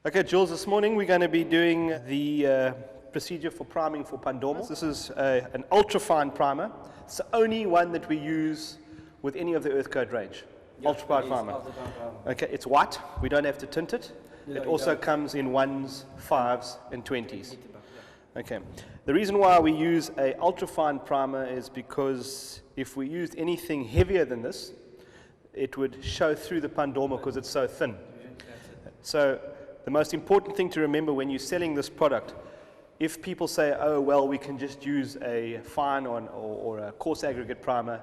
Okay, Jules, this morning we're going to be doing the procedure for priming for Pandomo. This is an ultra-fine primer. It's the only one that we use with any of the Earthcote range. Ultra-fine primer. Okay, it's white. We don't have to tint it. It also comes in 1s, 5s, and 20s. Okay. The reason why we use a ultra-fine primer is because if we used anything heavier than this, it would show through the Pandomo because it's so thin. So the most important thing to remember when you're selling this product, if people say, oh, well, we can just use a fine or a coarse aggregate primer,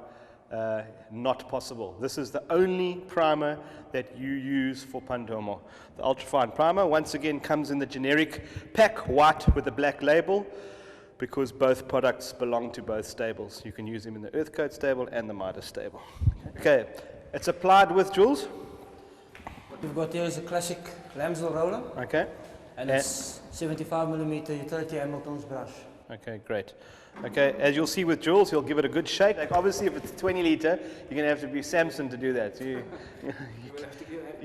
not possible. This is the only primer that you use for Pandomo. The ultrafine primer, once again, comes in the generic pack, white with a black label, because both products belong to both stables. You can use them in the Earthcote stable and the Midas stable. Okay, it's applied with, Jules? What we've got here is a classic Lamsdale roller. Okay. And it's 75mm utility Hamilton's brush. Okay, great. Okay, as you'll see with Jules, he'll give it a good shake. Like obviously, if it's 20 litre, you're going to have to be Samson to do that. You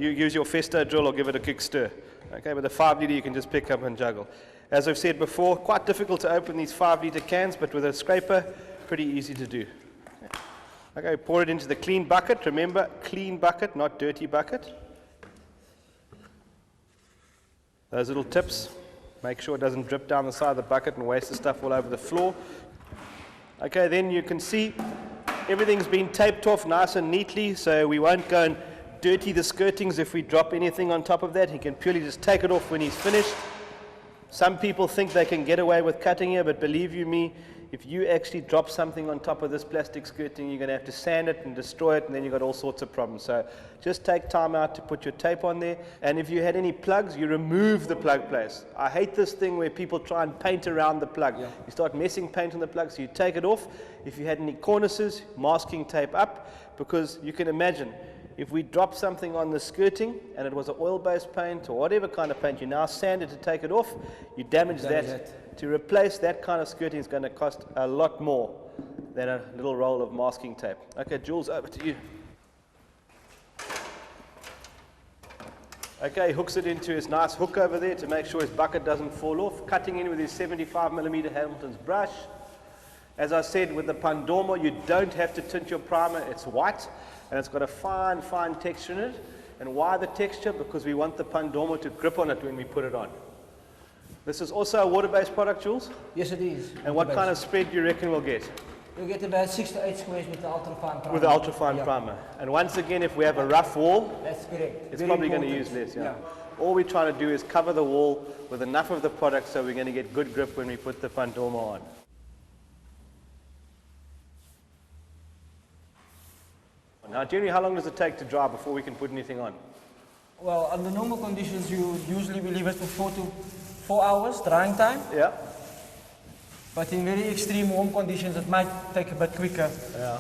use your Festo drill or give it a quick stir. Okay, but the 5 litre you can just pick up and juggle. As I've said before, quite difficult to open these 5 litre cans, but with a scraper, pretty easy to do. Okay, pour it into the clean bucket. Remember, clean bucket, not dirty bucket. Those little tips, make sure it doesn't drip down the side of the bucket and waste the stuff all over the floor. Okay, then you can see everything's been taped off nice and neatly, so we won't go and dirty the skirtings if we drop anything on top of that. He can purely just take it off when he's finished. Some people think they can get away with cutting here, but believe you me, if you actually drop something on top of this plastic skirting, you're going to have to sand it and destroy it, and then you've got all sorts of problems. So just take time out to put your tape on there. And if you had any plugs, you remove the plug place. I hate this thing where people try and paint around the plug. Yeah. You start messing paint on the plug, so you take it off. If you had any cornices, masking tape up, because you can imagine, if we drop something on the skirting and it was an oil-based paint or whatever kind of paint, you now sand it to take it off, you damage that. To replace that kind of skirting is going to cost a lot more than a little roll of masking tape. Okay, Jules, over to you. Okay, he hooks it into his nice hook over there to make sure his bucket doesn't fall off. Cutting in with his 75mm Hamilton's brush. As I said, with the Pandomo, you don't have to tint your primer. It's white, and it's got a fine, fine texture in it. And why the texture? Because we want the Pandomo to grip on it when we put it on. This is also a water-based product, Jules? Yes, it is. And what kind of spread do you reckon we'll get? We'll get about 6 to 8 squares with the ultrafine primer. With the ultrafine primer. And once again, if we have a rough wall, that's correct. It's probably going to use less. Yeah. All we're trying to do is cover the wall with enough of the product so we're going to get good grip when we put the Pandomo on. Now, generally, how long does it take to dry before we can put anything on? Well, under normal conditions, you usually leave it for 4 hours drying time. Yeah. But in very extreme warm conditions, it might take a bit quicker. Yeah.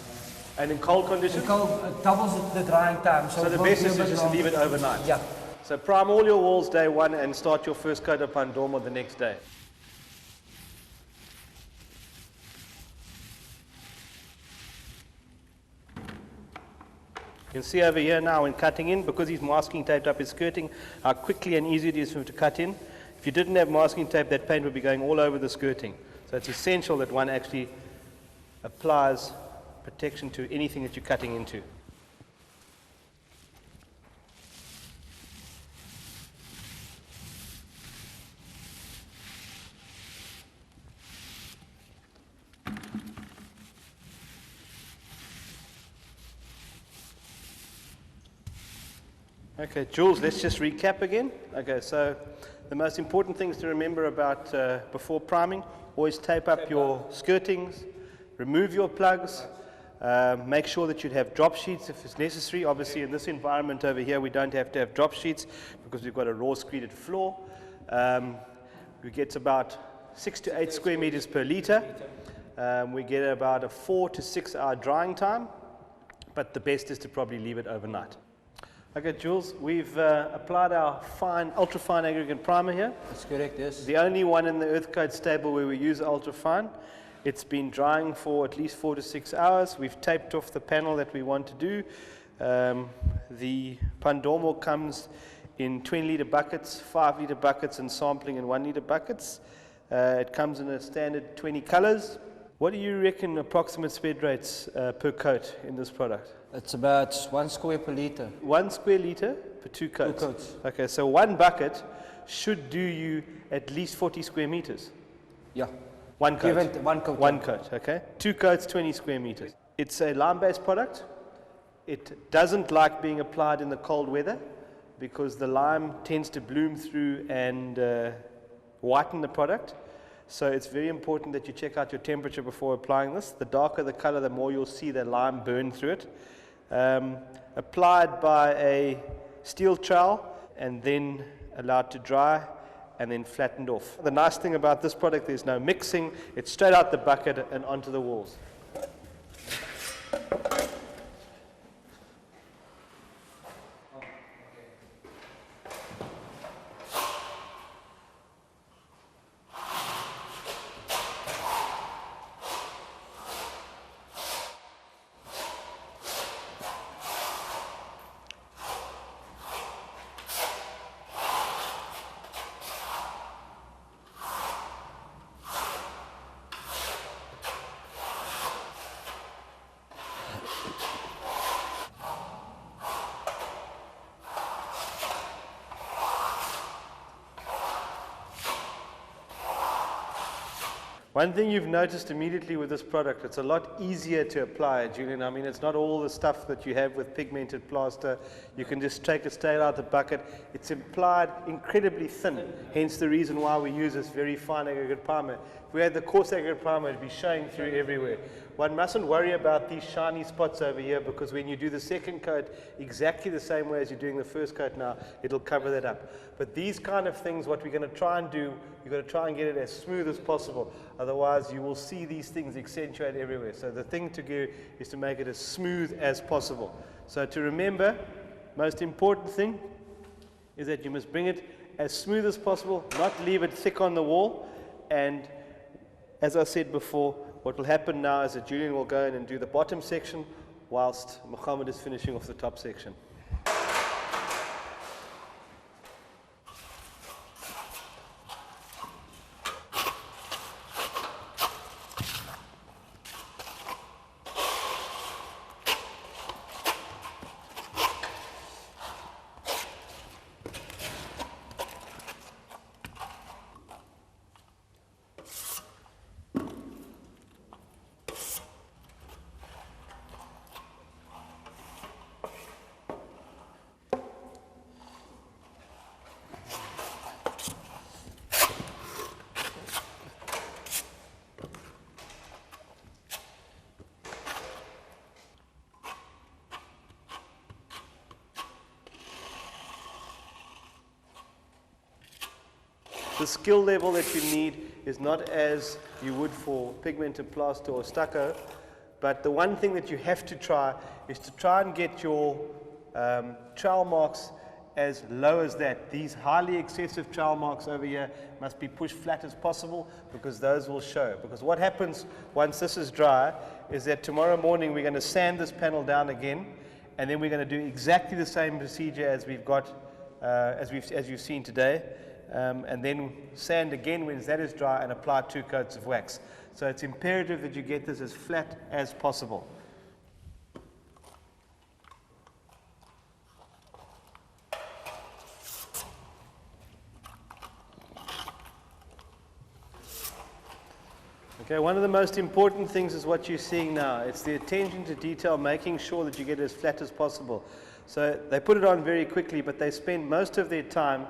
And in cold conditions? In cold, it doubles the drying time. So the best is just to leave it overnight? Yeah. So prime all your walls day one and start your first coat of Pandomo the next day. You can see over here now when cutting in, because he's masking taped up his skirting, how quickly and easy it is for him to cut in. If you didn't have masking tape, that paint would be going all over the skirting. So it's essential that one actually applies protection to anything that you're cutting into. Okay, Jules, let's just recap again. Okay, so the most important things to remember about before priming, always tape up your skirtings, remove your plugs, make sure that you have drop sheets if it's necessary. Obviously, in this environment over here, we don't have to have drop sheets because we've got a raw screeded floor. We get about 6 to 8 square meters per litre. We get about a 4 to 6 hour drying time, but the best is to probably leave it overnight. Okay, Jules, we've applied our fine, ultra-fine aggregate primer here. That's correct, yes. The only one in the Earthcote stable where we use ultra-fine. It's been drying for at least 4 to 6 hours. We've taped off the panel that we want to do. The Pandomo comes in 20-litre buckets, 5-litre buckets, and sampling in 1-litre buckets. It comes in a standard 20 colors. What do you reckon approximate sped rates per coat in this product? It's about 1 square per liter. 1 square litre for 2 coats? 2 coats. Okay, so 1 bucket should do you at least 40 square meters. Yeah. 1 coat. Even 1 coat. 1 coat, okay. 2 coats, 20 square meters. It's a lime-based product. It doesn't like being applied in the cold weather because the lime tends to bloom through and whiten the product. So it's very important that you check out your temperature before applying this. The darker the color, the more you'll see the lime burn through it. Applied by a steel trowel and then allowed to dry and then flattened off. The nice thing about this product, there's no mixing. It's straight out the bucket and onto the walls. One thing you've noticed immediately with this product, it's a lot easier to apply, Julian. I mean, it's not all the stuff that you have with pigmented plaster. You can just take it straight out the bucket. It's applied incredibly thin, hence the reason why we use this very fine aggregate primer. If we had the coarse aggregate primer, it'd be showing through everywhere. One mustn't worry about these shiny spots over here because when you do the second coat exactly the same way as you're doing the first coat now, it'll cover that up. But these kind of things, what we're going to try and do, you're going to try and get it as smooth as possible. Otherwise, you will see these things accentuate everywhere. So the thing to do is to make it as smooth as possible. So to remember, most important thing is that you must bring it as smooth as possible, not leave it thick on the wall. And as I said before, what will happen now is that Julian will go in and do the bottom section whilst Mohammed is finishing off the top section. The skill level that you need is not as you would for pigmented plaster or stucco, but the one thing that you have to try is to try and get your trowel marks as low as that. These highly excessive trowel marks over here must be pushed flat as possible because those will show. Because what happens once this is dry is that tomorrow morning we're going to sand this panel down again, and then we're going to do exactly the same procedure as we've got, as you've seen today. And then sand again when that is dry and apply 2 coats of wax. So it's imperative that you get this as flat as possible. Okay, one of the most important things is what you're seeing now. It's the attention to detail, making sure that you get it as flat as possible. So they put it on very quickly, but they spend most of their time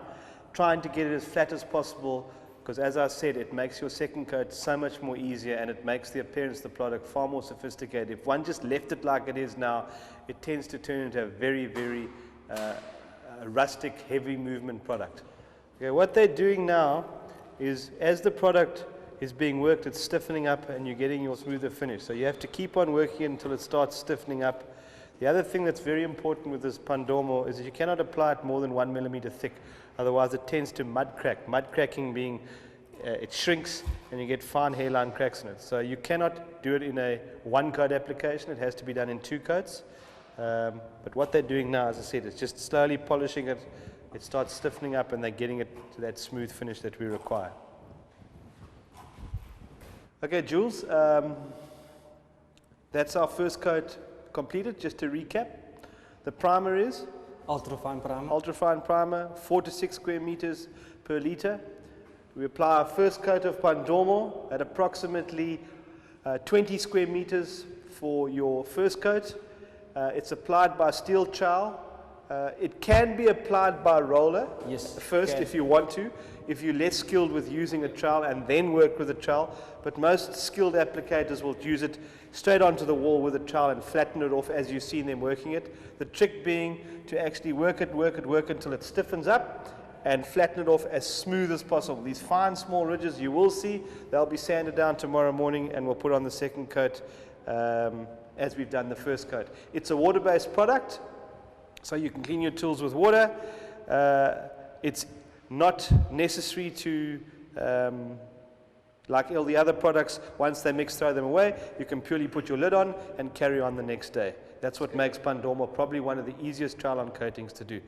trying to get it as flat as possible because, as I said, it makes your second coat so much more easier and it makes the appearance of the product far more sophisticated. If one just left it like it is now, it tends to turn into a very, very rustic, heavy movement product. Okay, what they're doing now is, as the product is being worked, it's stiffening up and you're getting your smoother finish. So you have to keep on working until it starts stiffening up. The other thing that's very important with this Pandomo is that you cannot apply it more than 1 millimeter thick. Otherwise, it tends to mud crack. Mud cracking being it shrinks and you get fine hairline cracks in it. So you cannot do it in a 1-coat application. It has to be done in 2 coats. But what they're doing now, as I said, is just slowly polishing it. it starts stiffening up and they're getting it to that smooth finish that we require. Okay, Jules, that's our first coat completed. Just to recap, the primer is Ultrafine primer. ultrafine primer, 4 to 6 square meters per liter. We apply our first coat of Pandomo at approximately 20 square meters for your first coat. It's applied by steel trowel. It can be applied by roller first if you want to, if you're less skilled with using a trowel, and then work with a trowel. But most skilled applicators will use it straight onto the wall with a trowel and flatten it off as you've seen them working it. The trick being to actually work it until it stiffens up and flatten it off as smooth as possible. These fine small ridges you will see, they'll be sanded down tomorrow morning, and we'll put on the second coat as we've done the first coat. It's a water-based product, so you can clean your tools with water. It's not necessary to, like all the other products, once they mix, throw them away. You can purely put your lid on and carry on the next day. That's what makes Pandomo probably one of the easiest trial-on coatings to do.